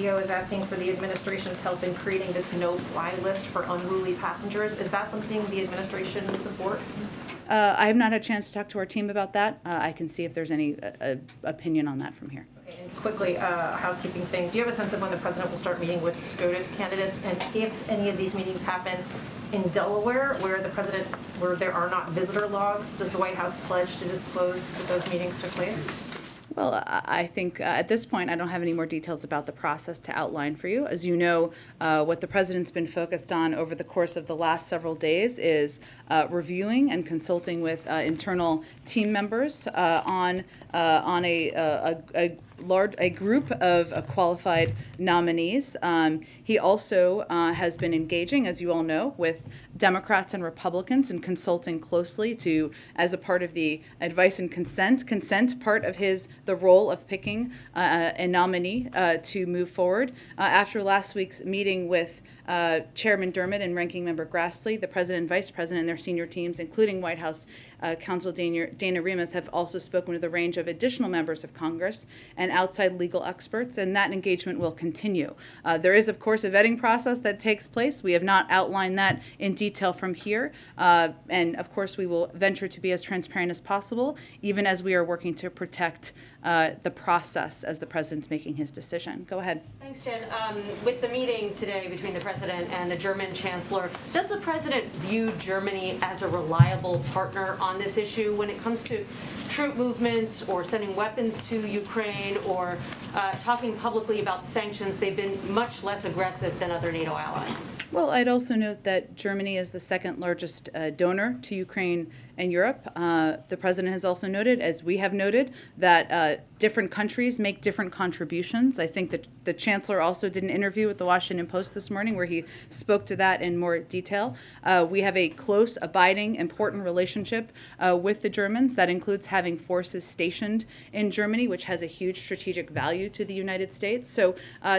CEO is asking for the administration's help in creating this no-fly list for unruly passengers. Is that something the administration supports? I have not had a chance to talk to our team about that. I can see if there's any opinion on that from here. Okay, and quickly, a housekeeping thing. Do you have a sense of when the president will start meeting with SCOTUS candidates, and if any of these meetings happen in Delaware, where there are not visitor logs, does the White House pledge to disclose that those meetings took place? Well, I think at this point, I don't have any more details about the process to outline for you. As you know, what the president's been focused on over the course of the last several days is reviewing and consulting with internal team members on a group of qualified nominees. He also has been engaging, as you all know, with Democrats and Republicans and consulting closely to, as a part of the advice and consent part of the role of picking a nominee to move forward. After last week's meeting with Chairman Dermott and Ranking Member Grassley, the President and Vice President and their senior teams, including White House Counsel Dana Remus, have also spoken with a range of additional members of Congress and outside legal experts, and that engagement will continue. There is, of course, a vetting process that takes place. We have not outlined that in detail from here, and of course we will venture to be as transparent as possible, even as we are working to protect the process as the president's making his decision. Go ahead. Thanks, Jen. With the meeting today between the president and the German chancellor, does the president view Germany as a reliable partner on this issue when it comes to troop movements or sending weapons to Ukraine or talking publicly about sanctions? They've been much less aggressive than other NATO allies. Well, I'd also note that Germany is the second largest donor to Ukraine and Europe. The president has also noted, as we have noted, that different countries make different contributions. I think that the chancellor also did an interview with the Washington Post this morning where he spoke to that in more detail. We have a close, abiding, important relationship with the Germans. That includes having forces stationed in Germany, which has a huge strategic value to the United States. So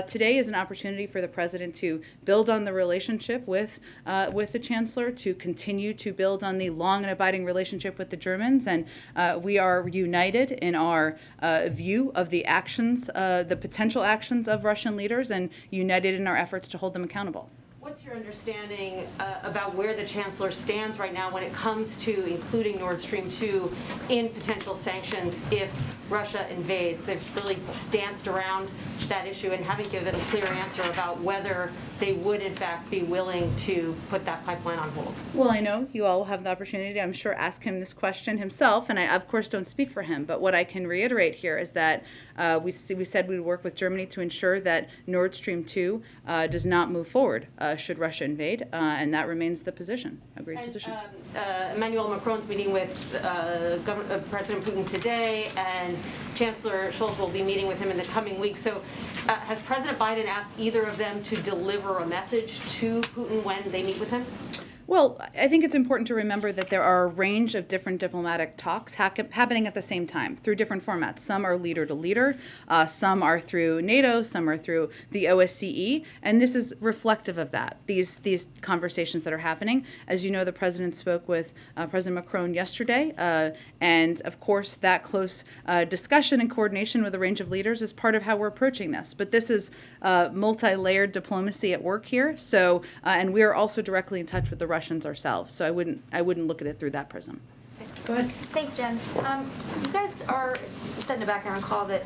today is an opportunity for the president to build on the relationship with the chancellor, to continue to build on the long and abiding relationship with the Germans, and we are united in our view of the actions, the potential actions of Russian leaders, and united in our efforts to hold them accountable. What's your understanding about where the chancellor stands right now when it comes to including Nord Stream 2 in potential sanctions if Russia invades? They've really danced around that issue and haven't given a clear answer about whether they would in fact be willing to put that pipeline on hold. Well, I know you all will have the opportunity, I'm sure, ask him this question himself, and I of course don't speak for him, but what I can reiterate here is that we said we would work with Germany to ensure that Nord Stream 2 does not move forward should Russia invade, and that remains the position, agreed position. Emmanuel Macron's meeting with President Putin today, and Chancellor Scholz will be meeting with him in the coming weeks. So has President Biden asked either of them to deliver a message to Putin when they meet with him? Well, I think it's important to remember that there are a range of different diplomatic talks happening at the same time through different formats. Some are leader to leader, some are through NATO, some are through the OSCE, and this is reflective of that, these conversations that are happening. As you know, the president spoke with President Macron yesterday, and of course that close discussion and coordination with a range of leaders is part of how we're approaching this. But this is multi-layered diplomacy at work here, so and we are also directly in touch with the Russians ourselves, so I wouldn't look at it through that prism. Go ahead. Thanks, Jen. You guys are said in the background call that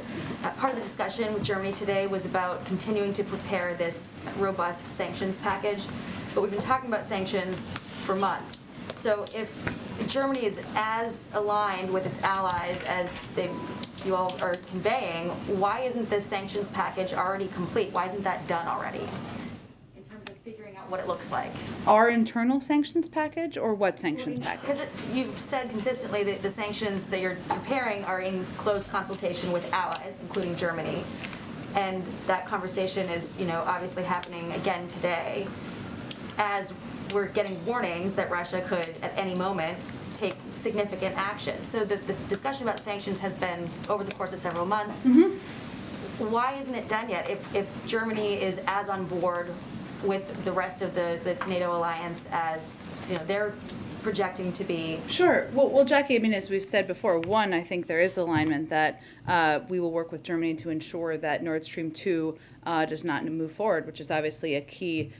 part of the discussion with Germany today was about continuing to prepare this robust sanctions package, but we've been talking about sanctions for months. So if Germany is as aligned with its allies as you all are conveying, why isn't this sanctions package already complete? Why isn't that done already? What it looks like. Our internal sanctions package, or what sanctions package? Because you've said consistently that the sanctions that you're preparing are in close consultation with allies, including Germany, and that conversation is, obviously happening again today, as we're getting warnings that Russia could, at any moment, take significant action. So the discussion about sanctions has been over the course of several months. Mm-hmm. Why isn't it done yet? If Germany is as on board with the rest of the NATO alliance as they're projecting to be? Sure. Well, Jackie, I mean, as we've said before, one, I think there is alignment that we will work with Germany to ensure that Nord Stream 2 does not move forward, which is obviously a key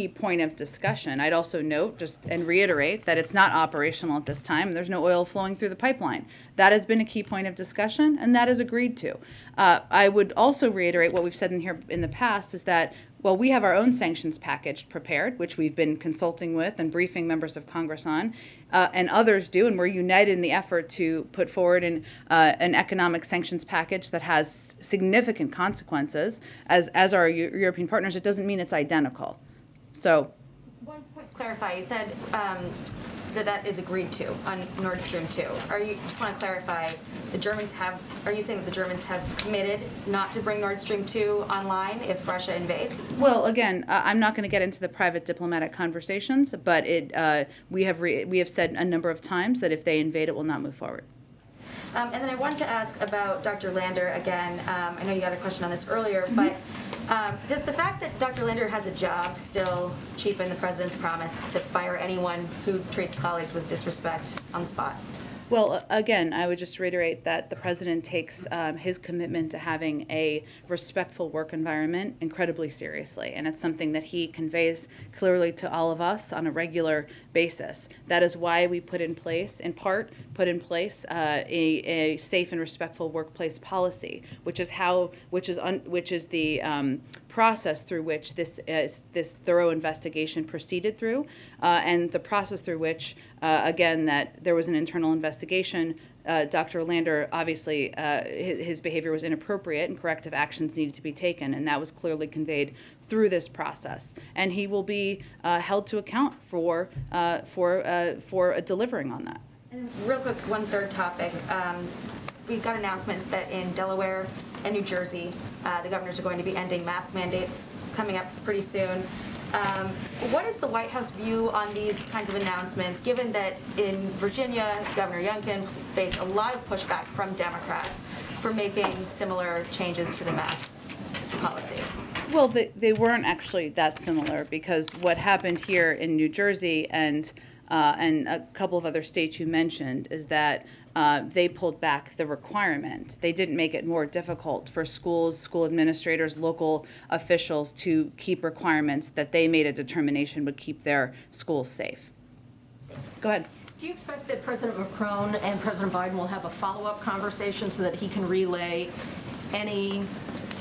point of discussion. I'd also note and reiterate that it's not operational at this time. There's no oil flowing through the pipeline. That has been a key point of discussion, and that is agreed to. I would also reiterate what we've said in here in the past is that well, we have our own sanctions package prepared, which we've been consulting with and briefing members of Congress on, and others do, and we're united in the effort to put forward an economic sanctions package that has significant consequences. As our European partners, it doesn't mean it's identical. So, one point to clarify, you said that is agreed to on Nord Stream 2. Just want to clarify, are you saying that the Germans have committed not to bring Nord Stream 2 online if Russia invades? Well, again, I'm not going to get into the private diplomatic conversations, but we have said a number of times that if they invade, it will not move forward. And then I wanted to ask about Dr. Lander again. I know you got a question on this earlier, but does the fact that Dr. Lander has a job still cheapen the president's promise to fire anyone who treats colleagues with disrespect on the spot? Well, again, I would just reiterate that the president takes his commitment to having a respectful work environment incredibly seriously, and it's something that he conveys clearly to all of us on a regular basis. That is why we put in place a safe and respectful workplace policy, which is the process through which this thorough investigation proceeded through, and the process through which, again, that there was an internal investigation. Dr. Lander, obviously, his behavior was inappropriate and corrective actions needed to be taken, and that was clearly conveyed through this process. And he will be held to account for delivering on that. And real quick, one third topic. We've got announcements that in Delaware and New Jersey, the governors are going to be ending mask mandates coming up pretty soon. What is the White House view on these kinds of announcements, given that in Virginia, Governor Youngkin faced a lot of pushback from Democrats for making similar changes to the mask policy? Well, they weren't actually that similar, because what happened here in New Jersey and a couple of other states you mentioned is that they pulled back the requirement. They didn't make it more difficult for schools, school administrators, local officials to keep requirements that they made a determination would keep their schools safe. Go ahead. Do you expect that President Macron and President Biden will have a follow-up conversation so that he can relay any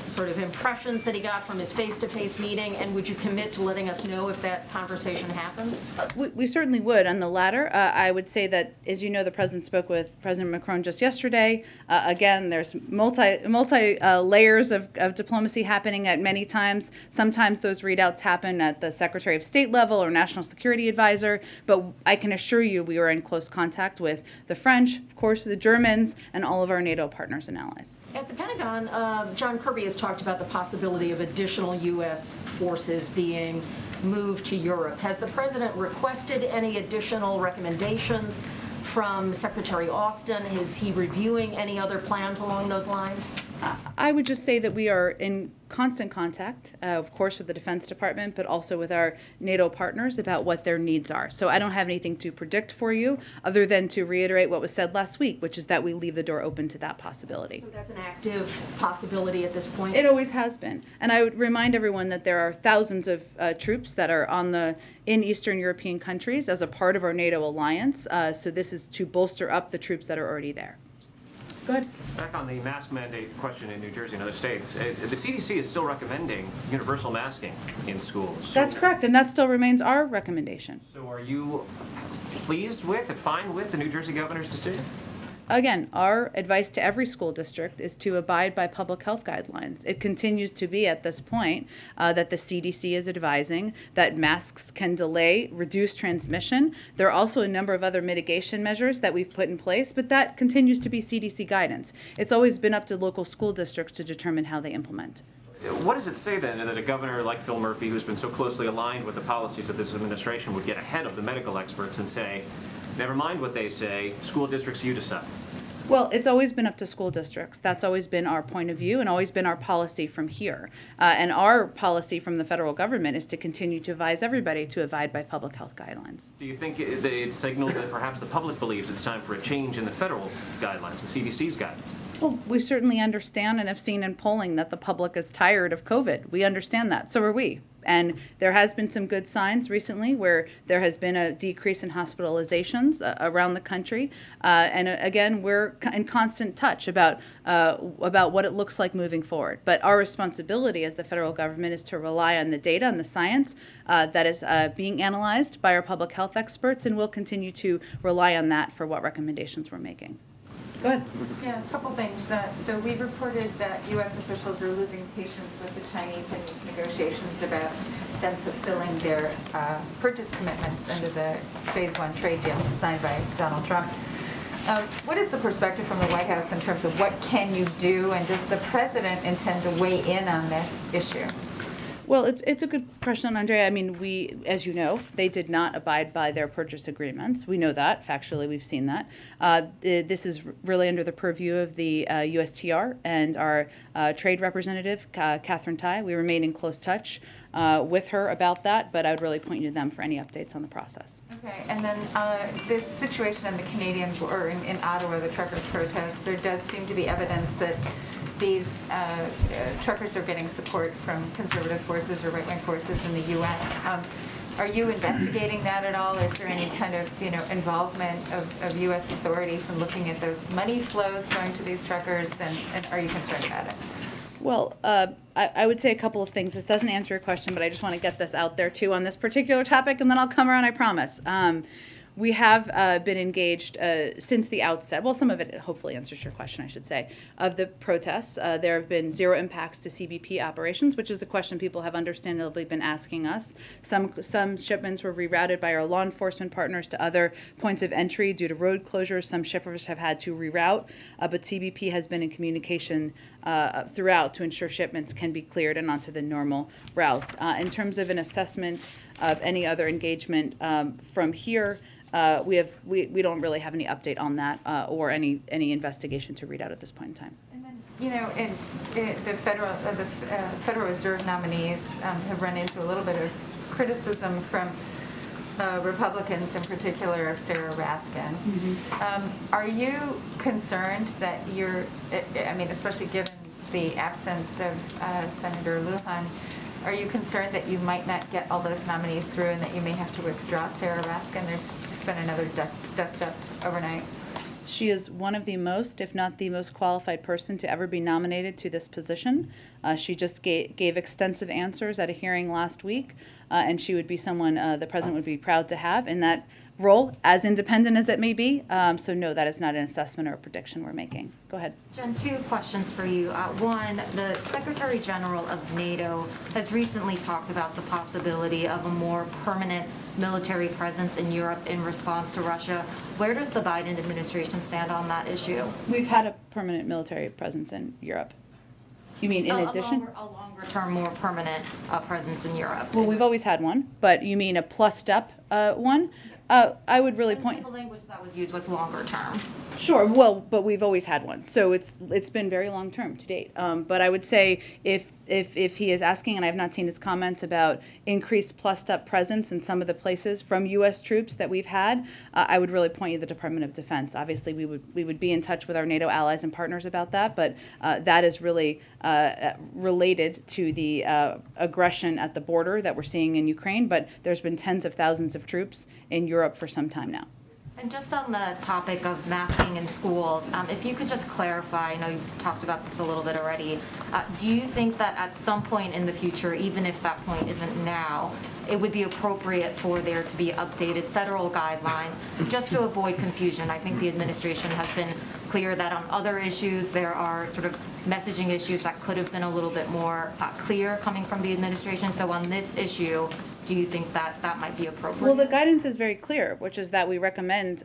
sort of impressions that he got from his face-to-face meeting, and would you commit to letting us know if that conversation happens? We certainly would. On the latter, I would say that, as you know, the president spoke with President Macron just yesterday. Again, there's multi layers of diplomacy happening at many times. Sometimes those readouts happen at the Secretary of State level or National Security Advisor, but I can assure you we are in close contact with the French, of course, the Germans, and all of our NATO partners and allies. At the Pentagon, John Kirby has talked about the possibility of additional U.S. forces being moved to Europe. Has the president requested any additional recommendations from Secretary Austin? Is he reviewing any other plans along those lines? I would just say that we are in constant contact, of course, with the Defense Department, but also with our NATO partners about what their needs are. So I don't have anything to predict for you other than to reiterate what was said last week, which is that we leave the door open to that possibility. So that's an active possibility at this point? It always has been. And I would remind everyone that there are thousands of troops that are in Eastern European countries as a part of our NATO alliance. So this is to bolster up the troops that are already there. Go ahead. Back on the mask mandate question in New Jersey and other states, the CDC is still recommending universal masking in schools. That's correct, and that still remains our recommendation. So are you pleased with and fine with the New Jersey governor's decision? Again, our advice to every school district is to abide by public health guidelines. It continues to be at this point that the CDC is advising that masks can reduce transmission. There are also a number of other mitigation measures that we've put in place, but that continues to be CDC guidance. It's always been up to local school districts to determine how they implement. What does it say then that a governor like Phil Murphy, who's been so closely aligned with the policies of this administration, would get ahead of the medical experts and say, never mind what they say, school districts, you decide? Well, it's always been up to school districts. That's always been our point of view and always been our policy from here. And our policy from the federal government is to continue to advise everybody to abide by public health guidelines. Do you think it signals that perhaps the public believes it's time for a change in the federal guidelines, the CDC's guidance? Well, we certainly understand and have seen in polling that the public is tired of COVID. We understand that. So are we. And there has been some good signs recently where there has been a decrease in hospitalizations around the country. And again, we're in constant touch about what it looks like moving forward. But our responsibility as the federal government is to rely on the data and the science that is being analyzed by our public health experts, and we'll continue to rely on that for what recommendations we're making. Go ahead. Yeah, a couple things. So we've reported that U.S. officials are losing patience with the Chinese in these negotiations about them fulfilling their purchase commitments under the Phase 1 trade deal signed by Donald Trump. What is the perspective from the White House in terms of what can you do, and does the president intend to weigh in on this issue? Well, it's a good question, Andrea. I mean, as you know, they did not abide by their purchase agreements. We know that. Factually, we've seen that. This is really under the purview of the USTR and our trade representative, Catherine Tai. We remain in close touch with her about that, but I would really point you to them for any updates on the process. Okay, and then this situation in the Canadian, or in Ottawa, the truckers' protest, there does seem to be evidence that these truckers are getting support from conservative forces or right-wing forces in the U.S. Are you investigating that at all? Is there any kind of involvement of U.S. authorities in looking at those money flows going to these truckers, and are you concerned about it? Well, I would say a couple of things. This doesn't answer your question, but I just want to get this out there too on this particular topic, and then I'll come around, I promise. We have been engaged since the outset. Well, some of it hopefully answers your question, I should say, of the protests. There have been zero impacts to CBP operations, which is a question people have understandably been asking us. Some shipments were rerouted by our law enforcement partners to other points of entry due to road closures. Some shippers have had to reroute, but CBP has been in communication throughout to ensure shipments can be cleared and onto the normal routes. In terms of an assessment of any other engagement from here, we don't really have any update on that or any investigation to read out at this point in time. And then, the Federal Reserve nominees have run into a little bit of criticism from Republicans, in particular of Sarah Raskin. Mm-hmm. Are you concerned that especially given the absence of Senator Lujan, are you concerned that you might not get all those nominees through and that you may have to withdraw Sarah Raskin? There's just been another dust up overnight. She is one of the most, if not the most qualified person to ever be nominated to this position. She just gave extensive answers at a hearing last week, and she would be someone the president would be proud to have in that role, as independent as it may be. So no, that is not an assessment or a prediction we're making. Go ahead. Jen, two questions for you. One, the Secretary General of NATO has recently talked about the possibility of a more permanent military presence in Europe in response to Russia. Where does the Biden administration stand on that issue? We've had a permanent military presence in Europe. You mean in addition? A longer term, more permanent presence in Europe. Well, we've always had one, but you mean a plussed up one? I would really point. The language that was used was longer term. Sure. Well, but we've always had one, so it's been very long term to date. But I would say if he is asking, and I have not seen his comments about increased plussed up presence in some of the places from U.S. troops that we've had, I would really point you to the Department of Defense. Obviously, we would be in touch with our NATO allies and partners about that, but that is really related to the aggression at the border that we're seeing in Ukraine. But there's been tens of thousands of troops in Europe for some time now. And just on the topic of masking in schools, if you could just clarify, I know you've talked about this a little bit already, do you think that at some point in the future, even if that point isn't now, it would be appropriate for there to be updated federal guidelines just to avoid confusion? I think the administration has been clear that on other issues there are sort of messaging issues that could have been a little bit more clear coming from the administration. So on this issue, do you think that that might be appropriate? Well, the guidance is very clear, which is that we recommend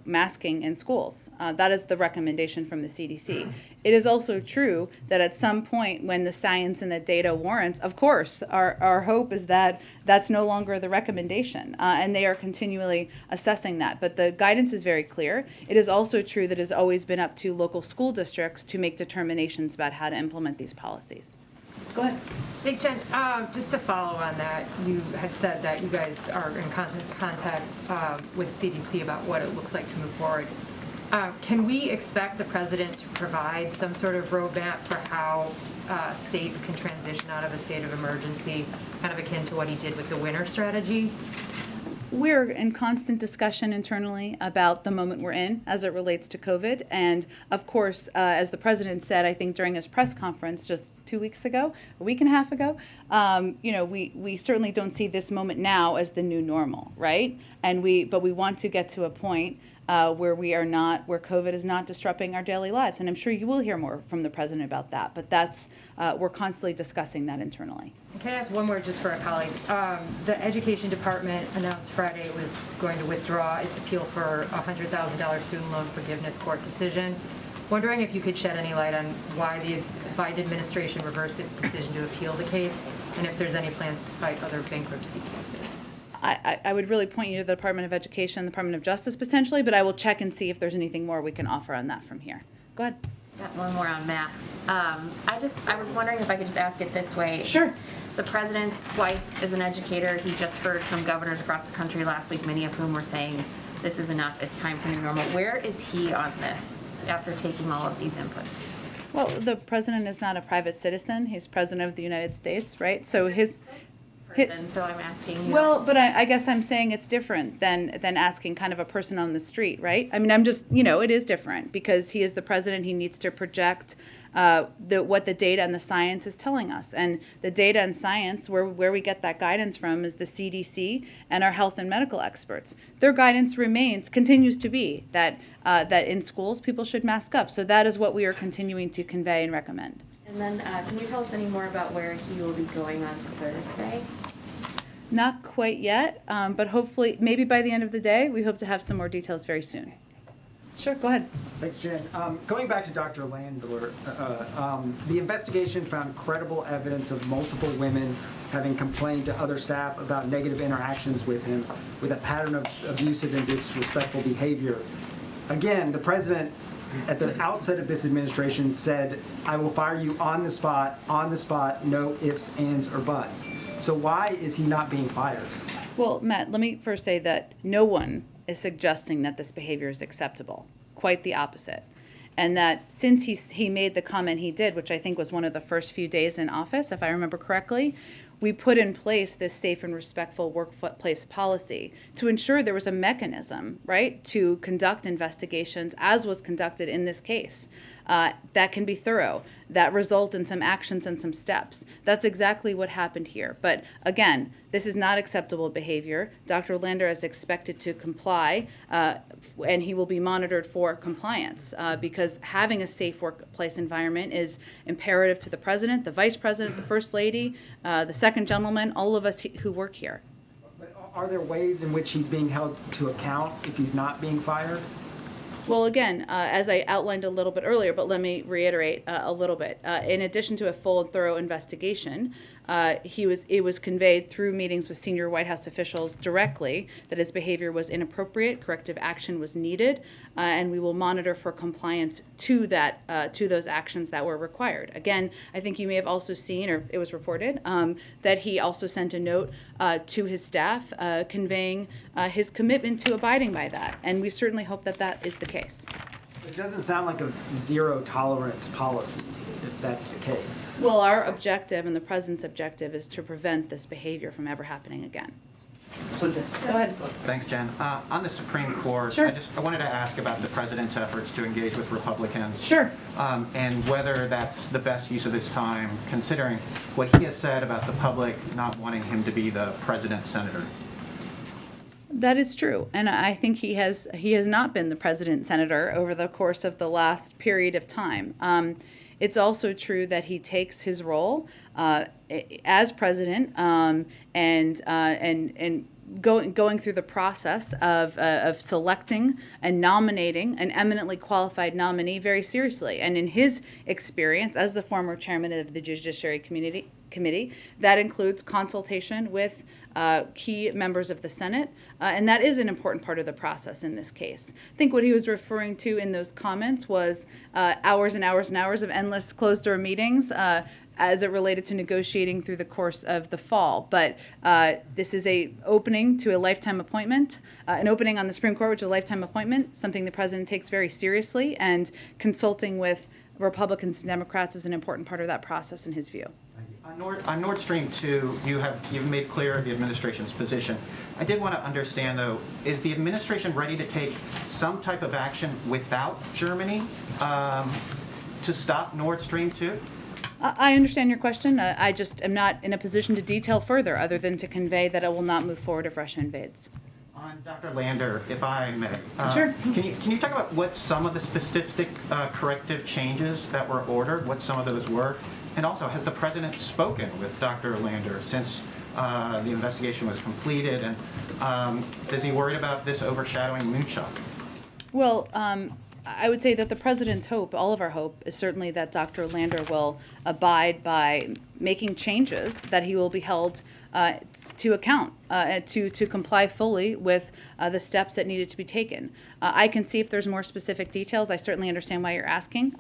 masking in schools. That is the recommendation from the CDC. It is also true that at some point when the science and the data warrants, of course, our hope is that that's no longer the recommendation, and they are continually assessing that. But the guidance is very clear. It is also true that it has always been up to local school districts to make determinations about how to implement these policies. Go ahead. Thanks, Jen. Just to follow on that, you had said that you guys are in constant contact with CDC about what it looks like to move forward. Can we expect the president to provide some sort of roadmap for how states can transition out of a state of emergency, kind of akin to what he did with the winter strategy? We're in constant discussion internally about the moment we're in as it relates to COVID. And of course, as the president said, I think during his press conference just 2 weeks ago, a week and a half ago, we certainly don't see this moment now as the new normal, right? But we want to get to a point where where COVID is not disrupting our daily lives. And I'm sure you will hear more from the president about that. But we're constantly discussing that internally. Can I ask one more just for a colleague? The Education Department announced Friday it was going to withdraw its appeal for a $100,000 student loan forgiveness court decision. Wondering if you could shed any light on why the Biden administration reversed its decision to appeal the case, and if there's any plans to fight other bankruptcy cases. I would really point you to the Department of Education, the Department of Justice potentially, but I will check and see if there's anything more we can offer on that from here. Go ahead. Got one more on masks. I was wondering if I could just ask it this way. Sure. The president's wife is an educator. He just heard from governors across the country last week, many of whom were saying this is enough, it's time for new normal. Where is he on this after taking all of these inputs? Well, the president is not a private citizen. He's president of the United States, right? So So I'm asking you. Well, but I guess I'm saying it's different than asking kind of a person on the street, right? I mean, I'm just, it is different because he is the president. He needs to project what the data and the science is telling us. And the data and science, where we get that guidance from, is the CDC and our health and medical experts. Their guidance continues to be that in schools people should mask up. So that is what we are continuing to convey and recommend. And then can you tell us any more about where he will be going on Thursday? Not quite yet, but hopefully, maybe by the end of the day, we hope to have some more details very soon. Sure, go ahead. Thanks, Jen. Going back to Dr. Landler, the investigation found credible evidence of multiple women having complained to other staff about negative interactions with him, with a pattern of abusive and disrespectful behavior. Again, the president, at the outset of this administration, said, I will fire you on the spot, no ifs, ands, or buts. So why is he not being fired? Well, Matt, let me first say that no one is suggesting that this behavior is acceptable. Quite the opposite. And that since he made the comment he did, which I think was one of the first few days in office, if I remember correctly, we put in place this safe and respectful workplace policy to ensure there was a mechanism, right, to conduct investigations, as was conducted in this case, that can be thorough, that result in some actions and some steps. That's exactly what happened here. But again, this is not acceptable behavior. Dr. Lander is expected to comply, and he will be monitored for compliance because having a safe workplace environment is imperative to the president, the vice president, the first lady, the second gentleman, all of us who work here. But are there ways in which he's being held to account if he's not being fired? Well, again, as I outlined a little bit earlier, but let me reiterate a little bit. In addition to a full and thorough investigation, it was conveyed through meetings with senior White House officials directly that his behavior was inappropriate, corrective action was needed, and we will monitor for compliance to those actions that were required. Again, I think you may have also seen, or it was reported, that he also sent a note to his staff conveying his commitment to abiding by that, and we certainly hope that that is the case. It doesn't sound like a zero tolerance policy, if that's the case. Well, our objective and the president's objective is to prevent this behavior from ever happening again. So, Go ahead. thanks, Jen. On the Supreme Court, Sure. I wanted to ask about the president's efforts to engage with Republicans. Sure. And whether that's the best use of his time, considering what he has said about the public not wanting him to be the president's senator. That is true, and I think he has not been the president senator over the course of the last period of time. It's also true that he takes his role as president and going through the process of selecting and nominating an eminently qualified nominee very seriously. And in his experience as the former chairman of the Judiciary Committee, that includes consultation with key members of the Senate, and that is an important part of the process in this case. I think what he was referring to in those comments was hours and hours and hours of endless closed-door meetings as it related to negotiating through the course of the fall. But this is a opening to a lifetime appointment, an opening on the Supreme Court, which is a lifetime appointment, something the president takes very seriously, and consulting with Republicans and Democrats is an important part of that process in his view. On Nord Stream 2, you've made clear the administration's position. I did want to understand, though, is the administration ready to take some type of action without Germany to stop Nord Stream 2? I understand your question. I just am not in a position to detail further other than to convey that it will not move forward if Russia invades. On Dr. Lander, if I may. Sure. Can you talk about what some of the specific corrective changes that were ordered, what some of those were? And also, has the president spoken with Dr. Lander since the investigation was completed? And is he worried about this overshadowing moonshot? Well, I would say that the president's hope, all of our hope, is certainly that Dr. Lander will abide by making changes, that he will be held to account, to comply fully with the steps that needed to be taken. I can see if there's more specific details. I certainly understand why you're asking.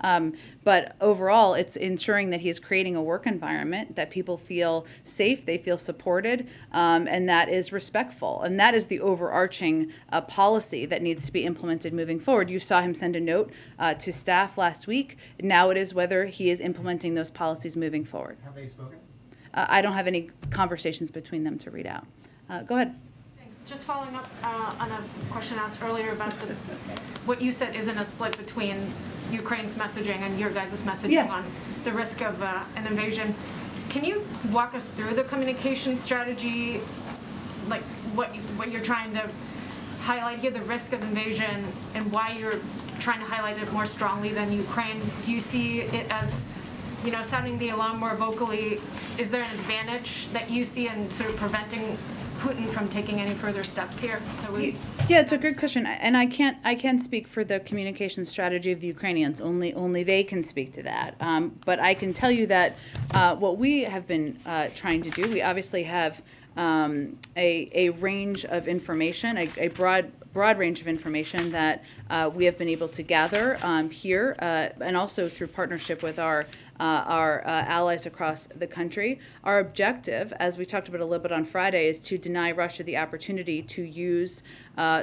But overall, it's ensuring that he is creating a work environment that people feel safe, they feel supported, and that is respectful. And that is the overarching policy that needs to be implemented moving forward. You saw him send a note to staff last week. Now it is whether he is implementing those policies moving forward. Have they spoken? I don't have any conversations between them to read out. Go ahead. Thanks. Just following up on a question asked earlier about what you said isn't a split between Ukraine's messaging and your guys' messaging on the risk of an invasion. Can you walk us through the communication strategy, like what you're trying to highlight here, the risk of invasion, and why you're trying to highlight it more strongly than Ukraine? Do you see it as, you know, sounding the alarm more vocally? Is there an advantage that you see in sort of preventing Putin from taking any further steps here? Yeah, it's a good question, and I can't speak for the communication strategy of the Ukrainians. Only they can speak to that. But I can tell you that what we have been trying to do, we obviously have a range of information, a broad range of information that we have been able to gather here, and also through partnership with our allies across the country. Our objective, as we talked about a little bit on Friday, is to deny Russia the opportunity to use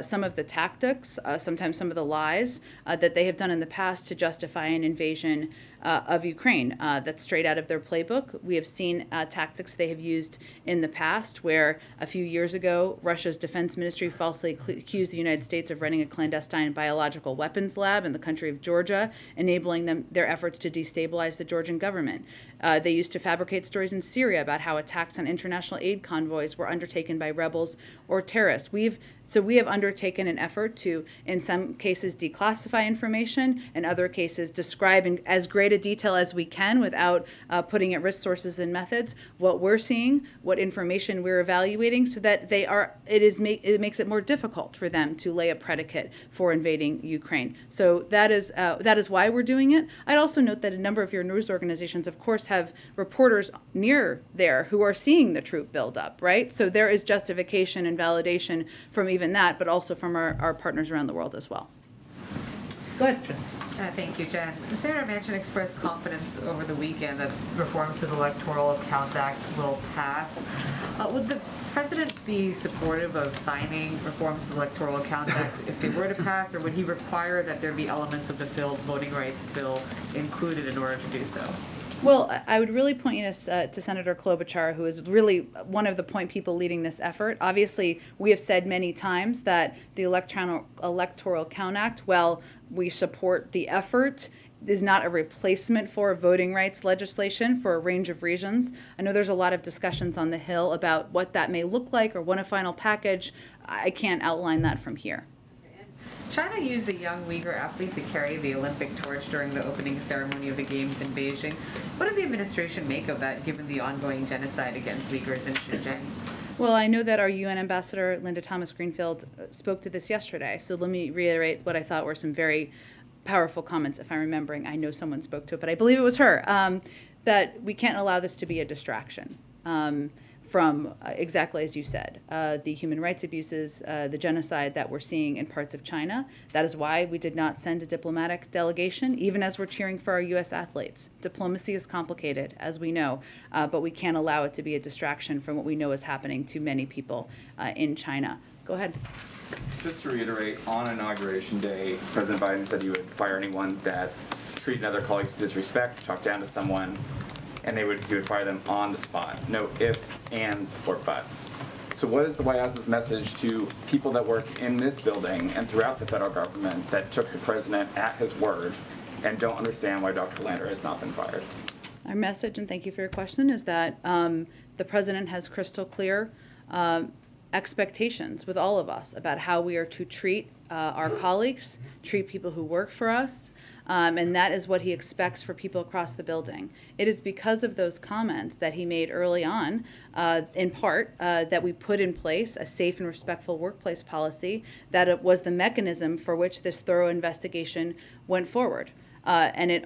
some of the tactics, sometimes some of the lies that they have done in the past to justify an invasion of Ukraine. That's straight out of their playbook. We have seen tactics they have used in the past, where a few years ago, Russia's defense ministry falsely accused the United States of running a clandestine biological weapons lab in the country of Georgia, enabling their efforts to destabilize the Georgian government. They used to fabricate stories in Syria about how attacks on international aid convoys were undertaken by rebels or terrorists. So we have undertaken an effort to, in some cases, declassify information, in other cases, describe in as great a detail as we can without putting at risk sources and methods what we're seeing, what information we're evaluating, so that it makes it more difficult for them to lay a predicate for invading Ukraine. So that is why we're doing it. I'd also note that a number of your news organizations, of course, have reporters near there who are seeing the troop buildup, right? So there is justification and validation from even that, but also from our partners around the world as well. Go ahead. Thank you, Jen. Senator Manchin expressed confidence over the weekend that reforms to the Electoral Account Act will pass. Would the president be supportive of signing reforms to the Electoral Account Act if they were to pass, or would he require that there be elements of the voting rights bill included in order to do so? Well, I would really point you to Senator Klobuchar, who is really one of the point people leading this effort. Obviously, we have said many times that the Electoral Count Act, while we support the effort, is not a replacement for voting rights legislation for a range of reasons. I know there's a lot of discussions on the Hill about what that may look like or what a final package. I can't outline that from here. China used a young Uyghur athlete to carry the Olympic torch during the opening ceremony of the Games in Beijing. What did the administration make of that, given the ongoing genocide against Uyghurs in Xinjiang? Well, I know that our UN ambassador, Linda Thomas-Greenfield, spoke to this yesterday. So let me reiterate what I thought were some very powerful comments, if I'm remembering. I know someone spoke to it, but I believe it was her, that we can't allow this to be a distraction. from exactly as you said, the human rights abuses, the genocide that we're seeing in parts of China. That is why we did not send a diplomatic delegation, even as we're cheering for our U.S. athletes. Diplomacy is complicated, as we know, but we can't allow it to be a distraction from what we know is happening to many people in China. Go ahead. Just to reiterate, on Inauguration Day, President Biden said he would fire anyone that treated other colleagues with disrespect, talked down to someone, and he would fire them on the spot. No ifs, ands, or buts. So what is the White House's message to people that work in this building and throughout the federal government that took the president at his word and don't understand why Dr. Lander has not been fired? Our message, and thank you for your question, is that the president has crystal clear expectations with all of us about how we are to treat our colleagues, treat people who work for us, and that is what he expects for people across the building. It is because of those comments that he made early on, in part, that we put in place a safe and respectful workplace policy, that it was the mechanism for which this thorough investigation went forward. And it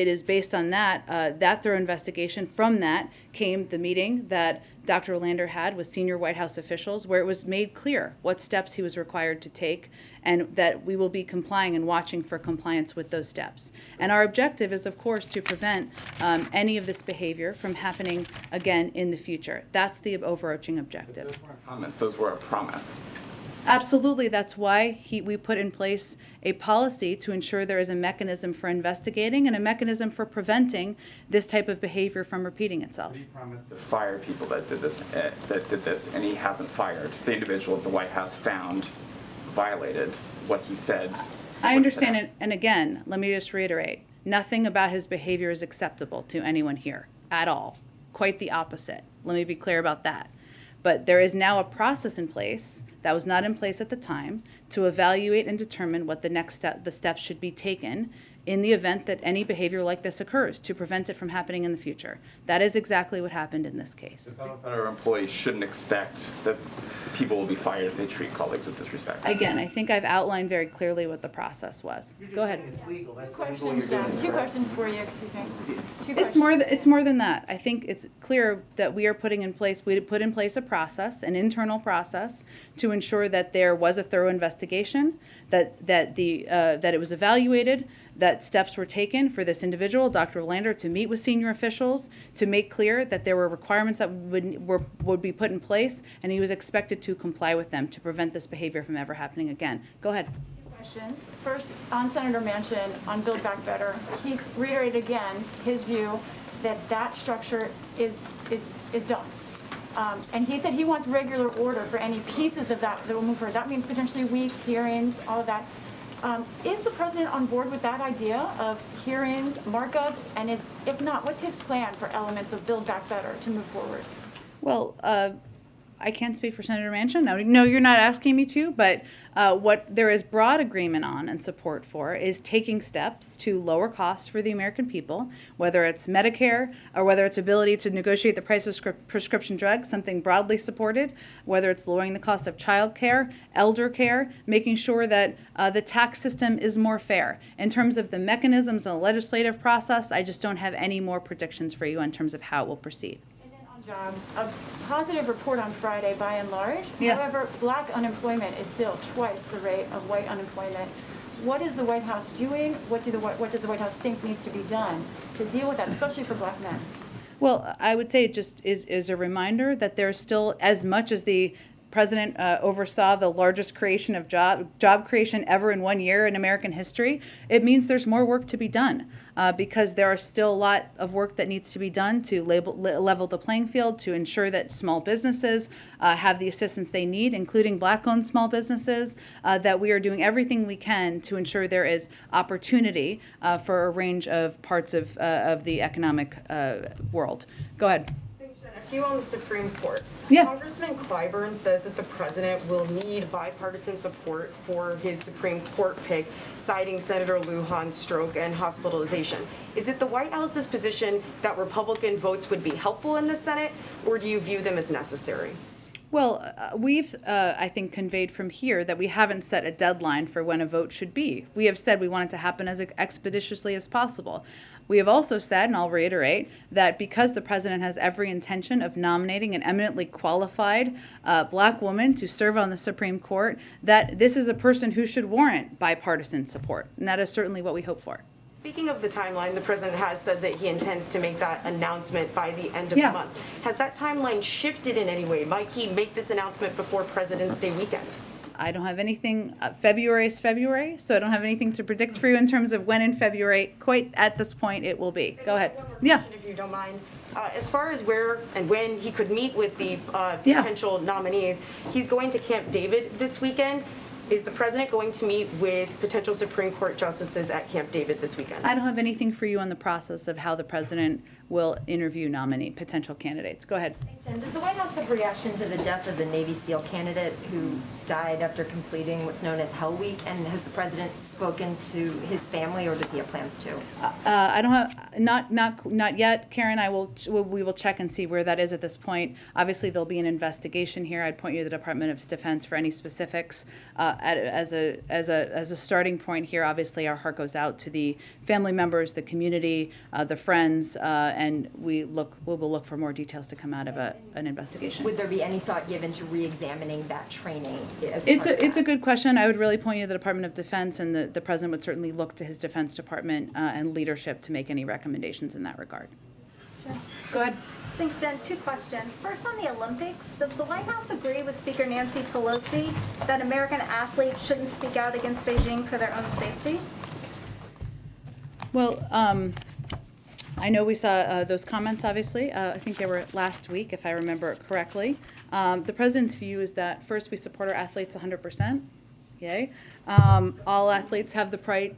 is based on that thorough investigation. From that came the meeting that Dr. Lander had with senior White House officials, where it was made clear what steps he was required to take, and that we will be complying and watching for compliance with those steps. And our objective is, of course, to prevent any of this behavior from happening again in the future. That's the overarching objective. Those weren't comments, those were a promise. Absolutely, that's why we put in place a policy to ensure there is a mechanism for investigating and a mechanism for preventing this type of behavior from repeating itself. He promised to fire people that did this, and he hasn't fired. The individual the White House found violated what he said. I understand it, and again, let me just reiterate, nothing about his behavior is acceptable to anyone here at all. Quite the opposite. Let me be clear about that. But there is now a process in place that was not in place at the time to evaluate and determine what the steps should be taken in the event that any behavior like this occurs to prevent it from happening in the future. That is exactly what happened in this case. The federal employees shouldn't expect that people will be fired if they treat colleagues with disrespect. Again, I think I've outlined very clearly what the process was. Go ahead. Two questions for you, excuse me. It's more than that. I think it's clear that we put in place a process, an internal process, to ensure that there was a thorough investigation, that it was evaluated, that steps were taken for this individual, Dr. Lander, to meet with senior officials, to make clear that there were requirements that would be put in place, and he was expected to comply with them to prevent this behavior from ever happening again. Go ahead. Questions. First, on Senator Manchin, on Build Back Better, he's reiterated again his view that structure is done. And he said he wants regular order for any pieces of that will move forward. That means potentially weeks, hearings, all of that. Is the president on board with that idea of hearings, markups, and if not, what's his plan for elements of Build Back Better to move forward? Well, I can't speak for Senator Manchin. No, you're not asking me to, but what there is broad agreement on and support for is taking steps to lower costs for the American people, whether it's Medicare or whether it's ability to negotiate the price of prescription drugs, something broadly supported, whether it's lowering the cost of child care, elder care, making sure that the tax system is more fair. In terms of the mechanisms and the legislative process, I just don't have any more predictions for you in terms of how it will proceed. Jobs. A positive report on Friday by and large. Yeah. However, black unemployment is still twice the rate of white unemployment. What is the White House doing? What does the White House think needs to be done to deal with that, especially for black men? Well, I would say it just is a reminder that there's still, as much as the President oversaw the largest creation of job creation ever in 1 year in American history, it means there's more work to be done because there are still a lot of work that needs to be done to level the playing field, to ensure that small businesses have the assistance they need, including black-owned small businesses, that we are doing everything we can to ensure there is opportunity for a range of parts of the economic world. Go ahead. A few on the Supreme Court. Yeah. Congressman Clyburn says that the president will need bipartisan support for his Supreme Court pick, citing Senator Lujan's stroke and hospitalization. Is it the White House's position that Republican votes would be helpful in the Senate, or do you view them as necessary? Well, we've, I think, conveyed from here that we haven't set a deadline for when a vote should be. We have said we want it to happen as expeditiously as possible. We have also said, and I'll reiterate, that because the president has every intention of nominating an eminently qualified black woman to serve on the Supreme Court, that this is a person who should warrant bipartisan support. And that is certainly what we hope for. Speaking of the timeline, the president has said that he intends to make that announcement by the end of the month. Has that timeline shifted in any way? Might he make this announcement before President's Day weekend? I don't have anything, February is February, so I don't have anything to predict for you in terms of when in February, quite at this point, it will be. Go ahead. Yeah. If you don't mind. As far as where and when he could meet with the potential nominees, he's going to Camp David this weekend. Is the president going to meet with potential Supreme Court justices at Camp David this weekend? I don't have anything for you on the process of how the president will interview potential candidates. Go ahead. And does the White House have a reaction to the death of the Navy SEAL candidate who died after completing what's known as Hell Week? And has the president spoken to his family, or does he have plans to? I don't have, not yet, Karen. We will check and see where that is at this point. Obviously, there'll be an investigation here. I'd point you to the Department of Defense for any specifics. As a starting point here, obviously, our heart goes out to the family members, the community, the friends, and we will look for more details to come out of an investigation. Would there be any thought given to re-examining that training? It's a good question. I would really point you to the Department of Defense, and the president would certainly look to his Defense Department and leadership to make any recommendations in that regard. Sure. Go ahead. Thanks, Jen. Two questions. First, on the Olympics, does the White House agree with Speaker Nancy Pelosi that American athletes shouldn't speak out against Beijing for their own safety? Well, I know we saw those comments, obviously. I think they were last week, if I remember correctly. The president's view is that, first, we support our athletes 100%. Yay. All athletes have the right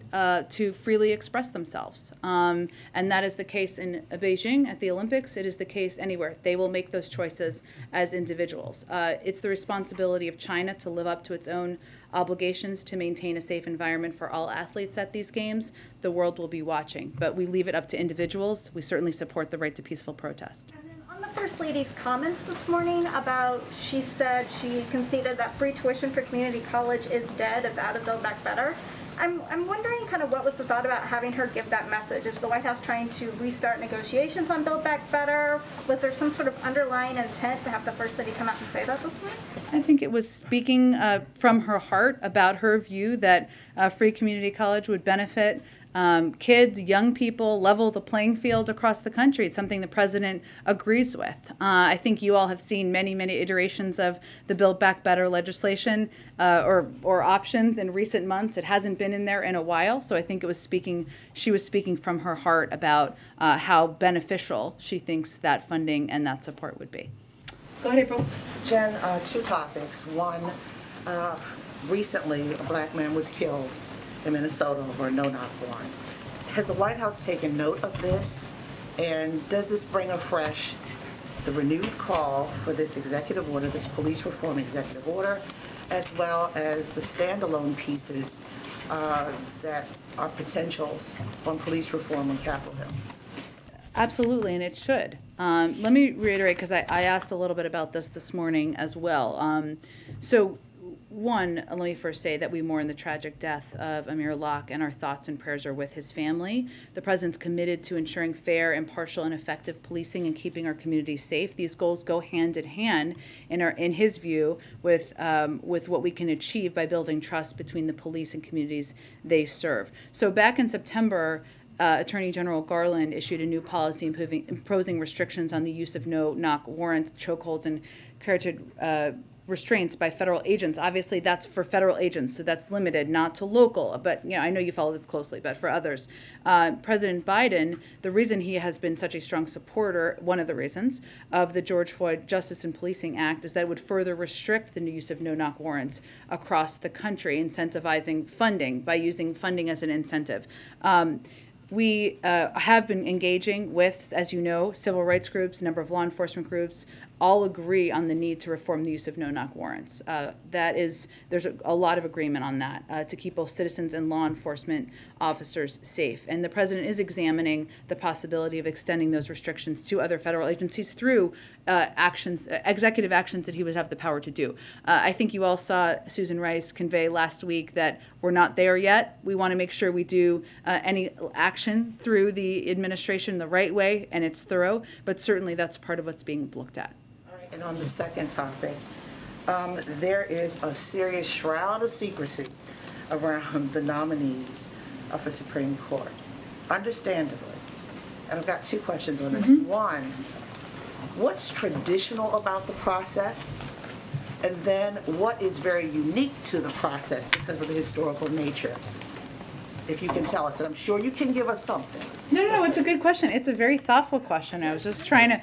to freely express themselves. And that is the case in Beijing at the Olympics. It is the case anywhere. They will make those choices as individuals. It's the responsibility of China to live up to its own obligations to maintain a safe environment for all athletes at these games. The world will be watching, but we leave it up to individuals. We certainly support the right to peaceful protest. On the First Lady's comments this morning about, she said she conceded that free tuition for community college is dead, it's out of Build Back Better. I'm wondering kind of what was the thought about having her give that message? Is the White House trying to restart negotiations on Build Back Better? Was there some sort of underlying intent to have the First Lady come out and say that this morning? I think it was speaking from her heart about her view that free community college would benefit kids, young people, level the playing field across the country. It's something the president agrees with. I think you all have seen many, many iterations of the Build Back Better legislation or options in recent months. It hasn't been in there in a while, so I think she was speaking from her heart about how beneficial she thinks that funding and that support would be. Go ahead, April. Jen, two topics. One, recently a black man was killed in Minnesota over a no-knock warrant. Has the White House taken note of this? And does this bring afresh the renewed call for this executive order, this police reform executive order, as well as the standalone pieces that are potentials on police reform on Capitol Hill? Absolutely, and it should. Let me reiterate, because I asked a little bit about this morning as well. One, let me first say that we mourn the tragic death of Amir Locke, and our thoughts and prayers are with his family. The president's committed to ensuring fair, impartial, and effective policing and keeping our communities safe. These goals go hand in hand, in his view, with what we can achieve by building trust between the police and communities they serve. So back in September, Attorney General Garland issued a new policy imposing restrictions on the use of no-knock warrants, chokeholds, and carotid restraints by federal agents. Obviously, that's for federal agents, so that's limited, not to local. But I know you follow this closely, but for others. President Biden, the reason he has been such a strong supporter, one of the reasons, of the George Floyd Justice and Policing Act is that it would further restrict the use of no-knock warrants across the country, incentivizing funding by using funding as an incentive. We have been engaging with, as you know, civil rights groups, a number of law enforcement groups, all agree on the need to reform the use of no-knock warrants. There's a lot of agreement on that to keep both citizens and law enforcement officers safe. And the president is examining the possibility of extending those restrictions to other federal agencies through executive actions that he would have the power to do. I think you all saw Susan Rice convey last week that we're not there yet. We want to make sure we do any action through the administration the right way and it's thorough, but certainly that's part of what's being looked at. All right, and on the second topic, there is a serious shroud of secrecy around the nominees for Supreme Court, understandably. And I've got two questions on this. One, what's traditional about the process? And then what is very unique to the process because of the historical nature? If you can tell us, and I'm sure you can give us something. No, it's a good question. It's a very thoughtful question. I was just trying to,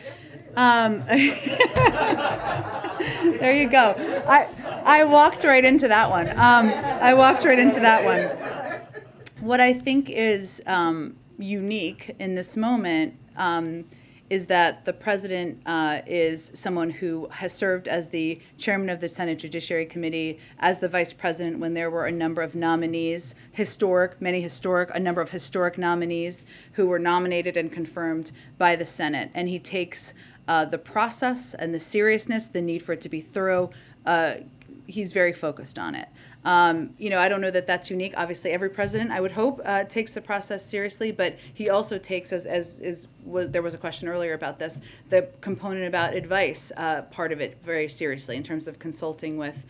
there you go. I walked right into that one. What I think is unique in this moment is that the president is someone who has served as the chairman of the Senate Judiciary Committee, as the vice president when there were a number of nominees, a number of historic nominees who were nominated and confirmed by the Senate. And he takes the process and the seriousness, the need for it to be thorough. He's very focused on it. I don't know that that's unique. Obviously, every president, I would hope, takes the process seriously, but he also takes, there was a question earlier about this, the component about advice, part of it very seriously in terms of consulting with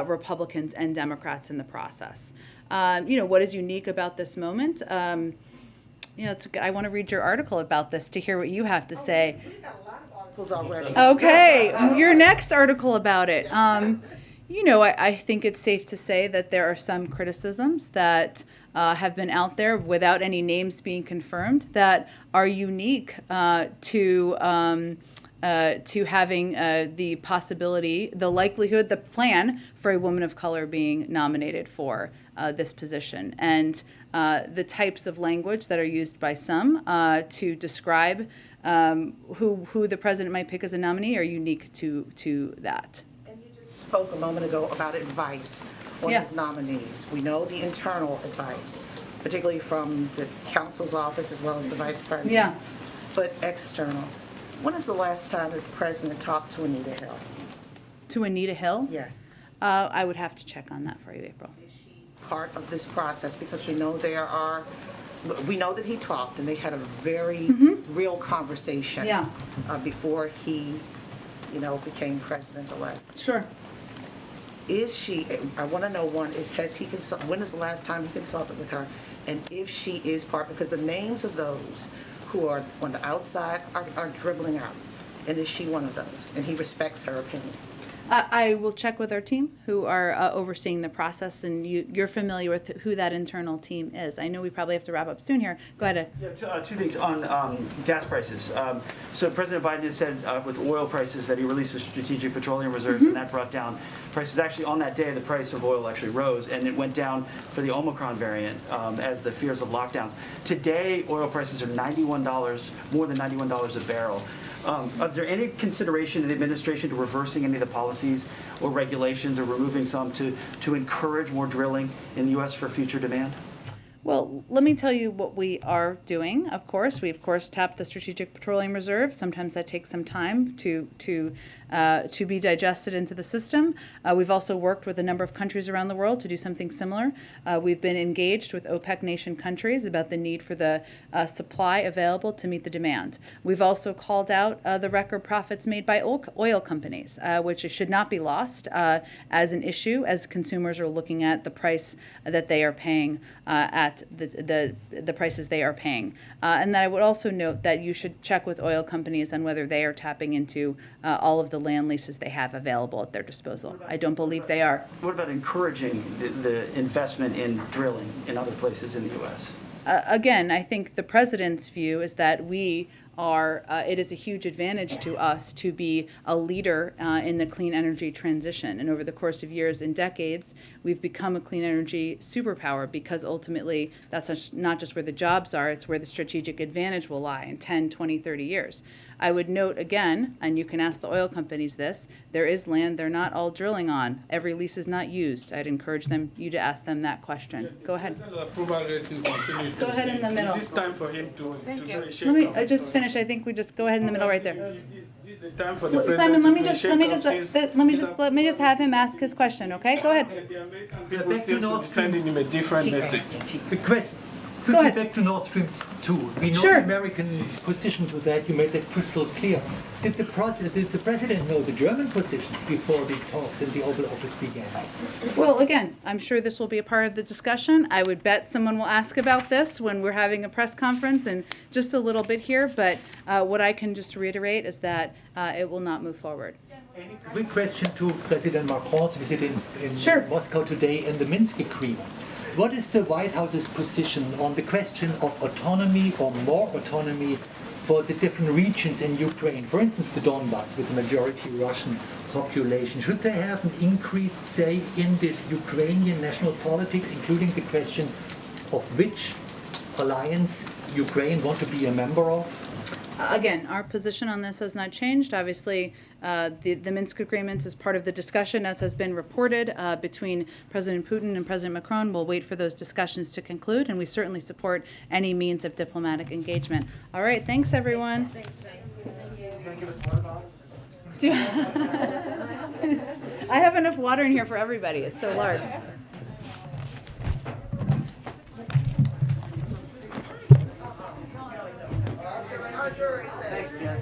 Republicans and Democrats in the process. What is unique about this moment? I want to read your article about this to hear what you have to say. We've got a lot of articles already. Okay, your next article about it. I think it's safe to say that there are some criticisms that have been out there without any names being confirmed that are unique to having the possibility, the likelihood, the plan for a woman of color being nominated for this position. And the types of language that are used by some to describe who the president might pick as a nominee are unique to that. Spoke a moment ago about advice on his nominees. We know the internal advice, particularly from the counsel's office as well as the vice president. Yeah. But external. When is the last time that the president talked to Anita Hill? To Anita Hill? Yes. I would have to check on that for you, April. Is she part of this process? Because we know we know that he talked and they had a very real conversation before he became president-elect. Sure. Is she, I want to know, one, when is the last time he consulted with her? And if she is part, because the names of those who are on the outside are dribbling out. And is she one of those? And he respects her opinion. I will check with our team who are overseeing the process, and you're familiar with who that internal team is. I know we probably have to wrap up soon here. Go ahead. Yeah, two things on gas prices. So President Biden has said with oil prices that he released the strategic petroleum reserves, and that brought down prices. Actually, on that day, the price of oil actually rose, and it went down for the Omicron variant as the fears of lockdowns. Today, oil prices are $91, more than $91 a barrel. Is there any consideration in the administration to reversing any of the policies or regulations or removing some to encourage more drilling in the U.S. for future demand? Well, let me tell you what we are doing, of course. We, of course, tapped the Strategic Petroleum Reserve. Sometimes that takes some time to be digested into the system. We've also worked with a number of countries around the world to do something similar. We've been engaged with OPEC nation countries about the need for the supply available to meet the demand. We've also called out the record profits made by oil companies, which should not be lost as an issue as consumers are looking at the price that they are paying at the prices they are paying. And then I would also note that you should check with oil companies on whether they are tapping into all of the land leases they have available at their disposal. I don't believe they are. What about encouraging the investment in drilling in other places in the U.S.? Again, I think the president's view is that it is a huge advantage to us to be a leader in the clean energy transition. And over the course of years and decades, we've become a clean energy superpower because ultimately that's not just where the jobs are, it's where the strategic advantage will lie in 10, 20, 30 years. I would note again, and you can ask the oil companies this, there is land they're not all drilling on. Every lease is not used. I'd encourage you to ask them that question. Go ahead. Approval rating continues. Go ahead in the middle. Is this time for him to do a shake Let me just finish. I think we just go ahead in the middle right there. This is the time for the Simon, president let me just have him ask his question, okay? Go ahead. People seem to be sending him a different message. The question. Could we back to Nord Stream 2? We know the American position to that. You made that crystal clear. Did the president know the German position before the talks in the Oval Office began? Well, again, I'm sure this will be a part of the discussion. I would bet someone will ask about this when we're having a press conference in just a little bit here, but what I can just reiterate is that it will not move forward. Quick question to President Macron's visit in Moscow today and the Minsk Agreement. What is the White House's position on the question of autonomy or more autonomy for the different regions in Ukraine? For instance, the Donbass with the majority Russian population. Should they have an increased say in the Ukrainian national politics, including the question of which alliance Ukraine want to be a member of? Again, our position on this has not changed. Obviously, the Minsk agreements is part of the discussion, as has been reported, between President Putin and President Macron. We'll wait for those discussions to conclude, and we certainly support any means of diplomatic engagement. All right, thanks, everyone. I have enough water in here for everybody. It's so large. Thanks, Jen.